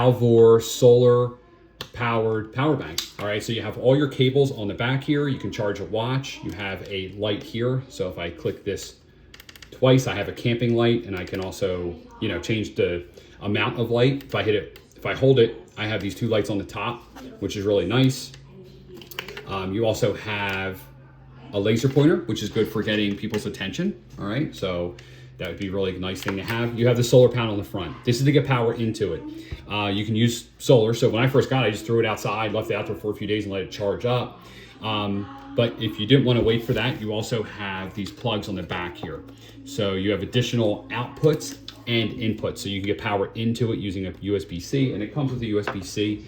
BLAVOR solar powered power bank. All right, so you have all your cables on the back here. You can charge a watch. You have a light here. So if I click this twice, I have a camping light, and I can also, you know, change the amount of light. If I hold it, I have these two lights on the top, which is really nice. You also have a laser pointer, which is good for getting people's attention. All right, so that would be a really nice thing to have. You have the solar panel in the front. This is to get power into it. You can use solar. So when I first got it, I just threw it outside, left it out there for a few days and let it charge up. But if you didn't want to wait for that, you also have these plugs on the back here. So you have additional outputs and inputs. So you can get power into it using a USB-C, and it comes with a USB-C.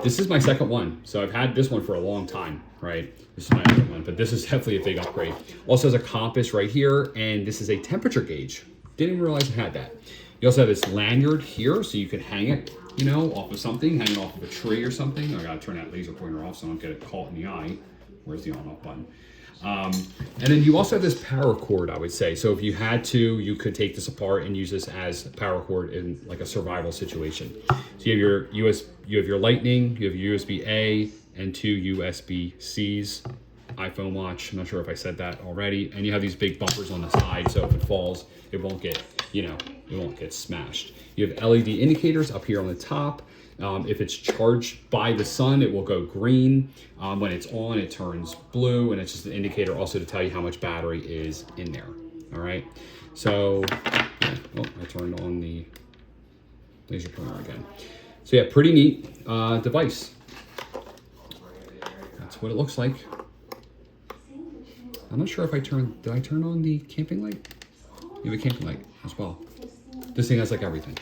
This is my second one. So I've had this one for a long time, right? This is my other one, but this is definitely a big upgrade. Also has a compass right here, and this is a temperature gauge. Didn't even realize it had that. You also have this lanyard here, so you can hang it, you know, off of something, hang it off of a tree or something. I gotta turn that laser pointer off so I don't get it caught in the eye. Where's the on-off button? And then you also have this power cord, I would say. So if you had to, you could take this apart and use this as a power cord in like a survival situation. So you have your Lightning, you have USB-A and two USB-Cs. iPhone watch, I'm not sure if I said that already. And you have these big bumpers on the side, so if it falls, it won't get, you know, it won't get smashed. You have LED indicators up here on the top. If it's charged by the sun, it will go green. When it's on, it turns blue, and it's just an indicator also to tell you how much battery is in there. All right. So, oh, I turned on the laser pointer again. So yeah, pretty neat device. That's what it looks like. I'm not sure if did I turn on the camping light? You have a camping light as well. This thing has like everything.